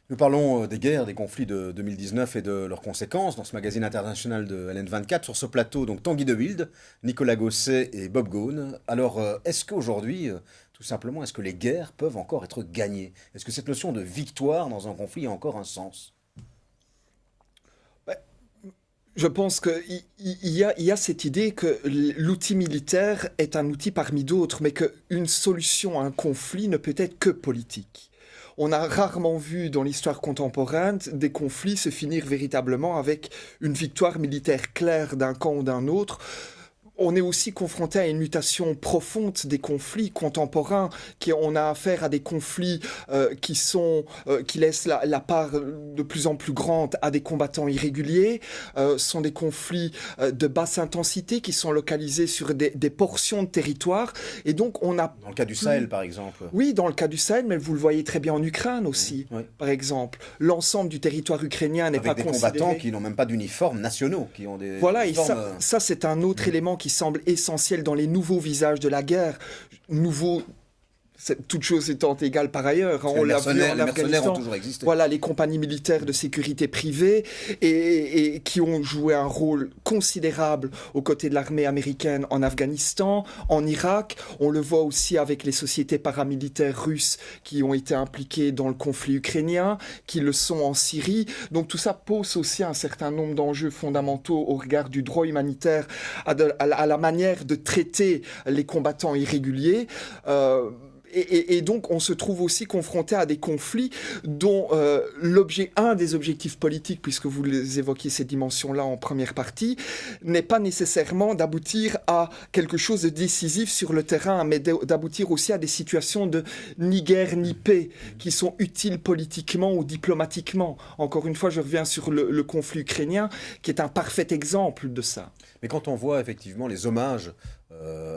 Nous parlons des guerres, des conflits de 2019 et de leurs conséquences dans ce magazine international de LN24. Sur ce plateau, donc Tanguy de Wilde, Nicolas Gosset et Bob Ghosn. Alors, est-ce qu'aujourd'hui, tout simplement, est-ce que les guerres peuvent encore être gagnées? Est-ce que cette notion de victoire dans un conflit a encore un sens? Ouais, je pense qu'il y a cette idée que l'outil militaire est un outil parmi d'autres, mais qu'une solution à un conflit ne peut être que politique. On a rarement vu dans l'histoire contemporaine des conflits se finir véritablement avec une victoire militaire claire d'un camp ou d'un autre. On est aussi confronté à une mutation profonde des conflits contemporains. On a affaire à des conflits qui laissent la part de plus en plus grande à des combattants irréguliers. Sont des conflits de basse intensité qui sont localisés sur des portions de territoire. Et donc on a Dans le cas du Sahel, par exemple. oui, dans le cas du Sahel, mais vous le voyez très bien en Ukraine aussi, Oui. par exemple. L'ensemble du territoire ukrainien n'est Avec pas des considéré. combattants qui n'ont même pas d'uniformes nationaux, qui ont des Voilà, et uniformes. ça c'est un autre élément qui semble essentiel dans les nouveaux visages de la guerre. Nouveaux, toute chose étant égale par ailleurs. Parce que On les l'a vu en mercenaires ont Afghanistan. toujours existé. Voilà, les compagnies militaires de sécurité privée et qui ont joué un rôle considérable aux côtés de l'armée américaine en Afghanistan, en Irak. On le voit aussi avec les sociétés paramilitaires russes qui ont été impliquées dans le conflit ukrainien, qui le sont en Syrie. Donc tout ça pose aussi un certain nombre d'enjeux fondamentaux au regard du droit humanitaire, à la manière de traiter les combattants irréguliers. Et donc, on se trouve aussi confronté à des conflits dont un des objectifs politiques, puisque vous les évoquiez ces dimensions-là en première partie, n'est pas nécessairement d'aboutir à quelque chose de décisif sur le terrain, mais d'aboutir aussi à des situations de ni guerre ni paix qui sont utiles politiquement ou diplomatiquement. Encore une fois, je reviens sur le conflit ukrainien, qui est un parfait exemple de ça. Mais quand on voit effectivement les hommages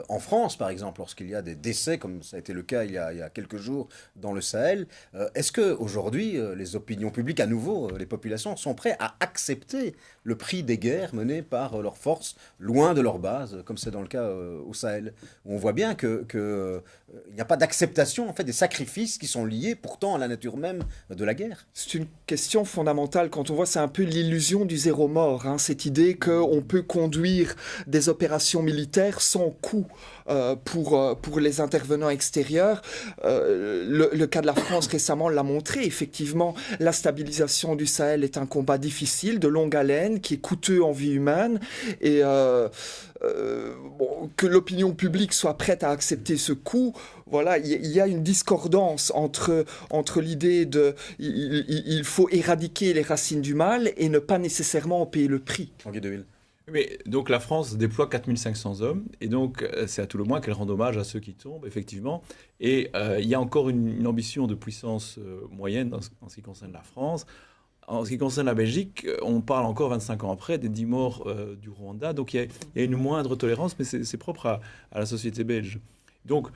en France, par exemple, lorsqu'il y a des décès, comme ça a été le cas il y a quelques jours dans le Sahel, est-ce que aujourd'hui les opinions publiques, à nouveau, les populations, sont prêtes à accepter le prix des guerres menées par leurs forces loin de leur base, comme c'est dans le cas au Sahel, où on voit bien il n'y a pas d'acceptation en fait des sacrifices qui sont liés pourtant à la nature même de la guerre. C'est une question fondamentale quand on voit, c'est un peu l'illusion du zéro mort, hein, cette idée qu'on peut conduire des opérations militaires sans coût pour les intervenants extérieurs. Le cas de la France récemment l'a montré, effectivement, la stabilisation du Sahel est un combat difficile, de longue haleine, qui est coûteux en vie humaine, et que l'opinion publique soit prête à accepter ce coût, voilà, il y a une discordance entre l'idée de il faut éradiquer les racines du mal et ne pas nécessairement en payer le prix. Tanguy de Ville. Mais donc la France déploie 4500 hommes, et donc c'est à tout le moins qu'elle rend hommage à ceux qui tombent, effectivement. Et il y a encore une ambition de puissance moyenne en ce qui concerne la France. En ce qui concerne la Belgique, on parle encore 25 ans après des 10 morts du Rwanda, donc il y a une moindre tolérance, mais c'est propre à la société belge. Donc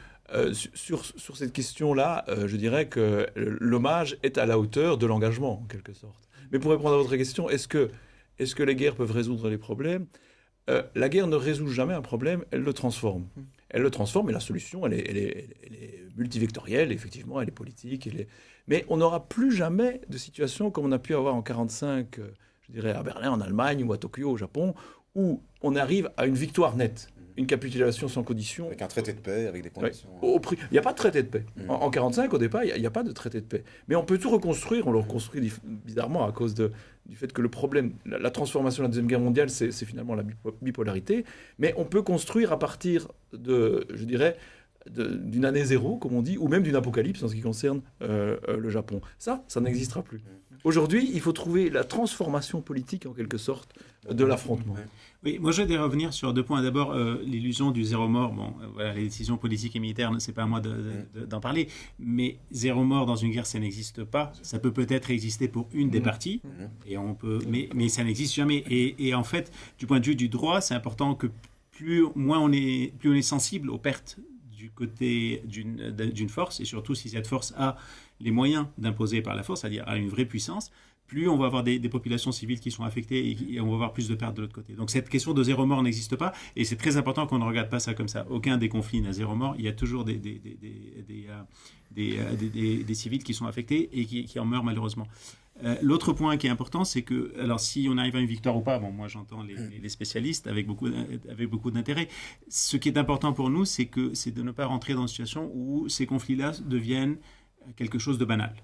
sur cette question-là, je dirais que l'hommage est à la hauteur de l'engagement, en quelque sorte. Mais pour répondre à votre question, est-ce que les guerres peuvent résoudre les problèmes? La guerre ne résout jamais un problème, elle le transforme. Elle le transforme, et la solution, elle est multivectorielle, effectivement, elle est politique. Mais on n'aura plus jamais de situation comme on a pu avoir en 1945, je dirais à Berlin, en Allemagne, ou à Tokyo, au Japon, où on arrive à une victoire nette, une capitulation sans condition. Avec un traité de paix, avec des conditions. Ouais. Il n'y a pas de traité de paix. En 1945, au départ, il n'y a pas de traité de paix. Mais on peut tout reconstruire. On le reconstruit bizarrement à cause du fait que le problème, la transformation de la Deuxième Guerre mondiale, c'est finalement la bipolarité. Mais on peut construire à partir je dirais, d'une année zéro, comme on dit, ou même d'une apocalypse en ce qui concerne le Japon. Ça n'existera plus. Aujourd'hui, il faut trouver la transformation politique, en quelque sorte, de l'affrontement. Oui, moi je vais revenir sur deux points. D'abord, l'illusion du zéro mort. Bon, voilà, les décisions politiques et militaires, c'est pas à moi d'en parler. Mais zéro mort dans une guerre, ça n'existe pas. Ça peut peut-être exister pour une des parties, et mais ça n'existe jamais. Et en fait, du point de vue du droit, c'est important que plus on est sensible aux pertes du côté d'une force, et surtout si cette force a les moyens d'imposer par la force, c'est-à-dire a une vraie puissance, plus on va avoir des populations civiles qui sont affectées et on va avoir plus de pertes de l'autre côté. Donc cette question de zéro mort n'existe pas et c'est très important qu'on ne regarde pas ça comme ça. Aucun des conflits n'a zéro mort. Il y a toujours des civils qui sont affectés et qui en meurent malheureusement. L'autre point qui est important, c'est que, alors si on arrive à une victoire ou pas, bon, moi j'entends les spécialistes avec beaucoup d'intérêt. Ce qui est important pour nous, c'est de ne pas rentrer dans une situation où ces conflits-là deviennent quelque chose de banal.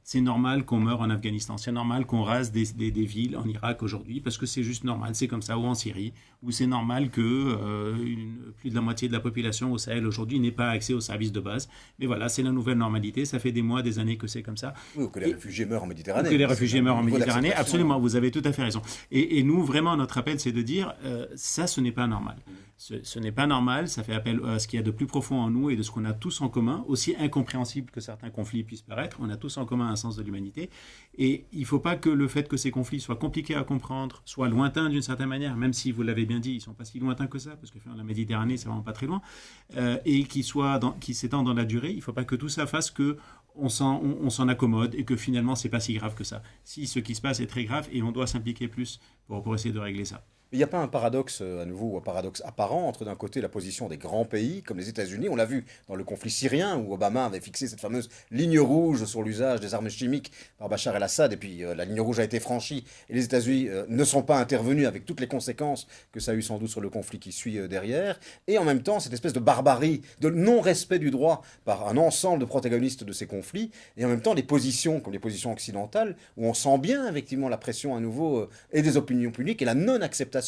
C'est normal qu'on meure en Afghanistan, c'est normal qu'on rase des villes en Irak aujourd'hui, parce que c'est juste normal, c'est comme ça, ou en Syrie, où c'est normal que plus de la moitié de la population au Sahel aujourd'hui n'ait pas accès aux services de base. Mais voilà, c'est la nouvelle normalité, ça fait des mois, des années que c'est comme ça. Oui, ou que les réfugiés meurent en Méditerranée. Que les réfugiés meurent en Méditerranée, absolument, vous avez tout à fait raison. Et nous, vraiment, notre appel, c'est de dire, ça, ce n'est pas normal. Ce n'est pas normal, ça fait appel à ce qu'il y a de plus profond en nous et de ce qu'on a tous en commun, aussi incompréhensible que certains conflits puissent paraître, on a tous en commun un sens de l'humanité, et il ne faut pas que le fait que ces conflits soient compliqués à comprendre, soient lointains d'une certaine manière, même si vous l'avez bien dit, ils ne sont pas si lointains que ça, parce que la Méditerranée, c'est vraiment pas très loin, et qui s'étendent dans la durée, il ne faut pas que tout ça fasse qu'on s'en accommode et que finalement, ce n'est pas si grave que ça. Si ce qui se passe est très grave, et on doit s'impliquer plus pour essayer de régler ça. Il n'y a pas un paradoxe, à nouveau, ou un paradoxe apparent entre d'un côté la position des grands pays, comme les États-Unis, on l'a vu dans le conflit syrien, où Obama avait fixé cette fameuse ligne rouge sur l'usage des armes chimiques par Bachar el-Assad, et puis la ligne rouge a été franchie, et les États-Unis ne sont pas intervenus avec toutes les conséquences que ça a eu sans doute sur le conflit qui suit derrière, et en même temps cette espèce de barbarie, de non-respect du droit par un ensemble de protagonistes de ces conflits, et en même temps des positions, comme les positions occidentales, où on sent bien effectivement la pression à nouveau et des opinions publiques, et la non-acceptation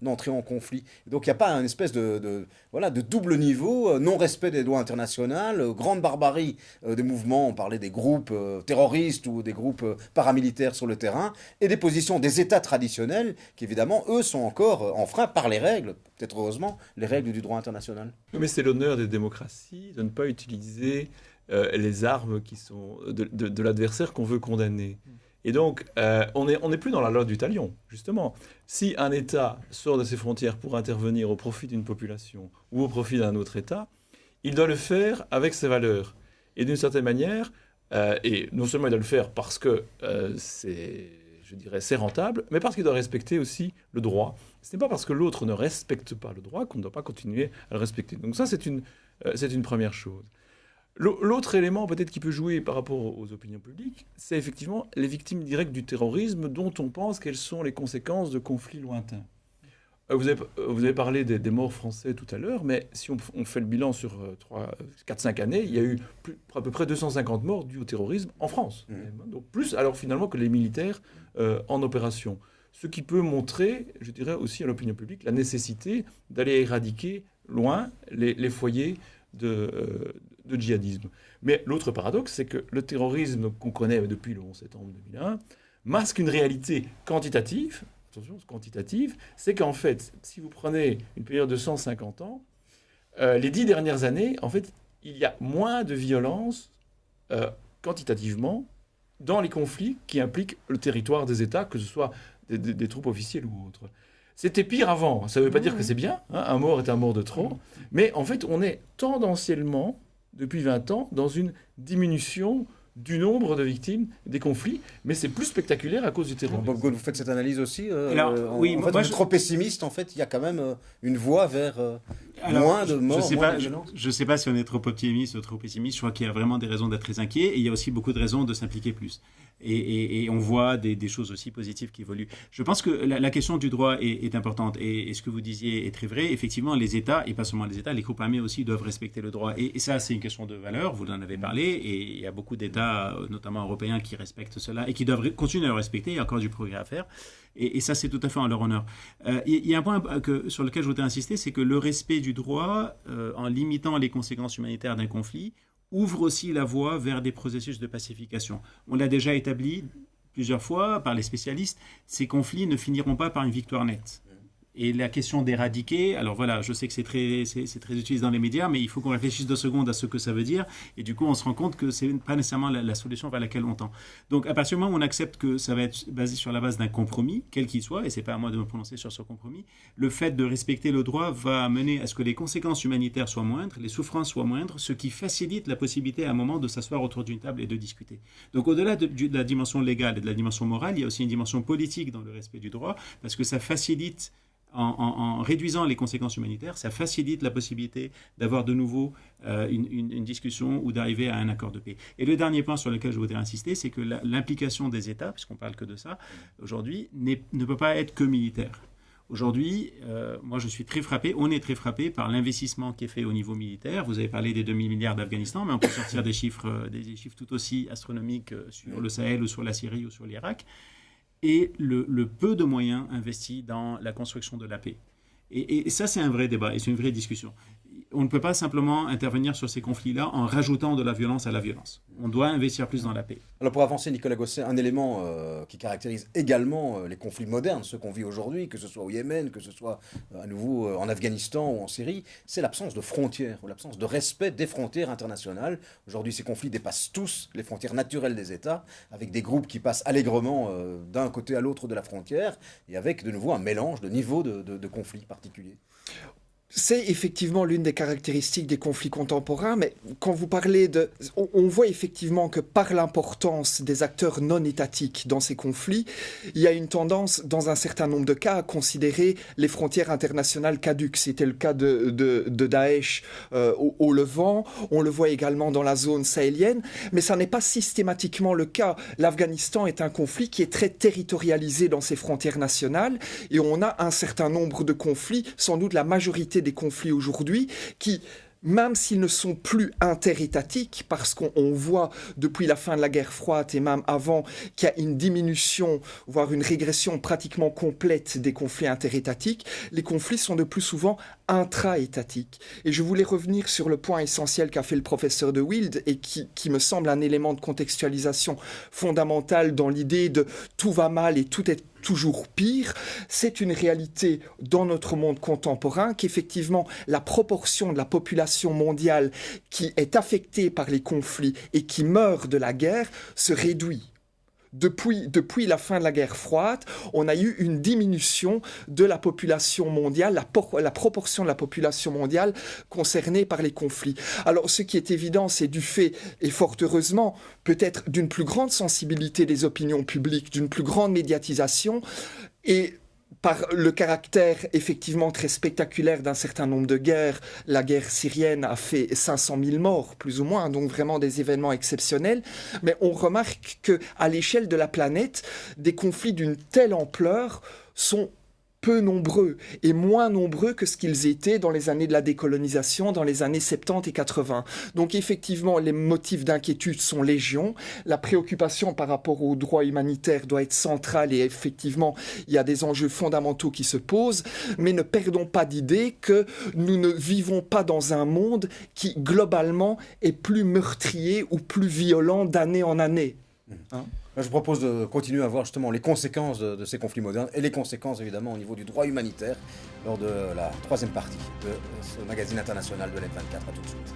d'entrer en conflit. Donc il n'y a pas une espèce de double niveau, non-respect des lois internationales, grande barbarie des mouvements, on parlait des groupes terroristes ou des groupes paramilitaires sur le terrain, et des positions des États traditionnels qui évidemment, eux, sont encore enfreints par les règles, peut-être heureusement, les règles du droit international. Mais c'est l'honneur des démocraties de ne pas utiliser les armes qui sont de l'adversaire qu'on veut condamner. Et donc, on n'est plus dans la loi du talion, justement. Si un État sort de ses frontières pour intervenir au profit d'une population ou au profit d'un autre État, il doit le faire avec ses valeurs. Et d'une certaine manière, et non seulement il doit le faire parce que c'est rentable, mais parce qu'il doit respecter aussi le droit. Ce n'est pas parce que l'autre ne respecte pas le droit qu'on ne doit pas continuer à le respecter. Donc ça, c'est une première chose. L'autre élément peut-être qui peut jouer par rapport aux opinions publiques, c'est effectivement les victimes directes du terrorisme dont on pense quelles sont les conséquences de conflits lointains. Vous avez parlé des morts français tout à l'heure, mais si on fait le bilan sur 4-5 années, il y a eu à peu près 250 morts dus au terrorisme en France. Donc plus alors finalement que les militaires en opération. Ce qui peut montrer, je dirais aussi à l'opinion publique, la nécessité d'aller éradiquer loin les foyers de djihadisme. Mais l'autre paradoxe, c'est que le terrorisme qu'on connaît depuis le 11 septembre 2001 masque une réalité quantitative. Attention, quantitative, c'est qu'en fait, si vous prenez une période de 150 ans, les 10 dernières années, en fait, il y a moins de violence quantitativement dans les conflits qui impliquent le territoire des États, que ce soit des troupes officielles ou autres. C'était pire avant. Ça ne veut pas dire que c'est bien. Hein, un mort est un mort de trop. Mais en fait, on est tendanciellement, depuis 20 ans, dans une diminution du nombre de victimes des conflits. Mais c'est plus spectaculaire à cause du terrorisme. Bob Ghosn, vous faites cette analyse aussi oui, en fait, vous êtes trop pessimiste. En fait, il y a quand même une voie vers moins de morts. Je ne sais pas si on est trop optimiste ou trop pessimiste. Je crois qu'il y a vraiment des raisons d'être très inquiet. Et il y a aussi beaucoup de raisons de s'impliquer plus. Et on voit des choses aussi positives qui évoluent. Je pense que la question du droit est importante. Et ce que vous disiez est très vrai. Effectivement, les États, et pas seulement les États, les groupes armés aussi doivent respecter le droit. Et ça, c'est une question de valeur. Vous en avez parlé. Et il y a beaucoup d'États, notamment européens, qui respectent cela et qui doivent continuer à le respecter. Il y a encore du progrès à faire. Et ça, c'est tout à fait en leur honneur. Il y a un point sur lequel je voudrais insister, c'est que le respect du droit, en limitant les conséquences humanitaires d'un conflit, ouvre aussi la voie vers des processus de pacification. On l'a déjà établi plusieurs fois par les spécialistes, ces conflits ne finiront pas par une victoire nette. Et la question d'éradiquer, alors voilà, je sais que c'est très utilisé dans les médias, mais il faut qu'on réfléchisse 2 secondes à ce que ça veut dire. Et du coup, on se rend compte que ce n'est pas nécessairement la solution vers laquelle on tend. Donc, à partir du moment où on accepte que ça va être basé sur la base d'un compromis, quel qu'il soit, et ce n'est pas à moi de me prononcer sur ce compromis, le fait de respecter le droit va amener à ce que les conséquences humanitaires soient moindres, les souffrances soient moindres, ce qui facilite la possibilité à un moment de s'asseoir autour d'une table et de discuter. Donc, au-delà de la dimension légale et de la dimension morale, il y a aussi une dimension politique dans le respect du droit, parce que ça facilite en réduisant les conséquences humanitaires, ça facilite la possibilité d'avoir de nouveau une discussion ou d'arriver à un accord de paix. Et le dernier point sur lequel je voudrais insister, c'est que l'implication des États, puisqu'on parle que de ça aujourd'hui, ne peut pas être que militaire. Aujourd'hui, moi je suis très frappé, on est très frappé par l'investissement qui est fait au niveau militaire. Vous avez parlé des 2 000 milliards d'Afghanistan, mais on peut sortir des chiffres tout aussi astronomiques sur le Sahel ou sur la Syrie ou sur l'Irak. Et le peu de moyens investis dans la construction de la paix. Et ça, c'est un vrai débat et c'est une vraie discussion. On ne peut pas simplement intervenir sur ces conflits-là en rajoutant de la violence à la violence. On doit investir plus dans la paix. Alors pour avancer, Nicolas Gosset, un élément qui caractérise également les conflits modernes, ceux qu'on vit aujourd'hui, que ce soit au Yémen, que ce soit à nouveau en Afghanistan ou en Syrie, c'est l'absence de frontières, ou l'absence de respect des frontières internationales. Aujourd'hui, ces conflits dépassent tous les frontières naturelles des États, avec des groupes qui passent allègrement d'un côté à l'autre de la frontière, et avec de nouveau un mélange de niveaux de conflits particuliers. C'est effectivement l'une des caractéristiques des conflits contemporains, mais quand vous parlez on voit effectivement que par l'importance des acteurs non étatiques dans ces conflits, il y a une tendance, dans un certain nombre de cas, à considérer les frontières internationales caduques. C'était le cas de Daesh au Levant, on le voit également dans la zone sahélienne, mais ça n'est pas systématiquement le cas. L'Afghanistan est un conflit qui est très territorialisé dans ses frontières nationales, et on a un certain nombre de conflits, sans doute la majorité des conflits aujourd'hui qui, même s'ils ne sont plus interétatiques, parce qu'on voit depuis la fin de la guerre froide et même avant qu'il y a une diminution, voire une régression pratiquement complète des conflits interétatiques, les conflits sont de plus souvent intra-étatiques. Et je voulais revenir sur le point essentiel qu'a fait le professeur de Wild et qui me semble un élément de contextualisation fondamental dans l'idée de tout va mal et tout est toujours pire. C'est une réalité dans notre monde contemporain qu'effectivement la proportion de la population mondiale qui est affectée par les conflits et qui meurt de la guerre se réduit. Depuis la fin de la guerre froide, on a eu une diminution de la population mondiale, la proportion de la population mondiale concernée par les conflits. Alors, ce qui est évident, c'est du fait, et fort heureusement, peut-être d'une plus grande sensibilité des opinions publiques, d'une plus grande médiatisation, et par le caractère effectivement très spectaculaire d'un certain nombre de guerres. La guerre syrienne a fait 500 000 morts, plus ou moins, donc vraiment des événements exceptionnels. Mais on remarque qu'à l'échelle de la planète, des conflits d'une telle ampleur sont peu nombreux et moins nombreux que ce qu'ils étaient dans les années de la décolonisation, dans les années 70 et 80. Donc effectivement, les motifs d'inquiétude sont légion. La préoccupation par rapport aux droits humanitaires doit être centrale et effectivement, il y a des enjeux fondamentaux qui se posent. Mais ne perdons pas d'idée que nous ne vivons pas dans un monde qui, globalement, est plus meurtrier ou plus violent d'année en année. Hein ? Je propose de continuer à voir justement les conséquences de ces conflits modernes et les conséquences évidemment au niveau du droit humanitaire lors de la 3e partie de ce magazine international de l'M24. À tout de suite.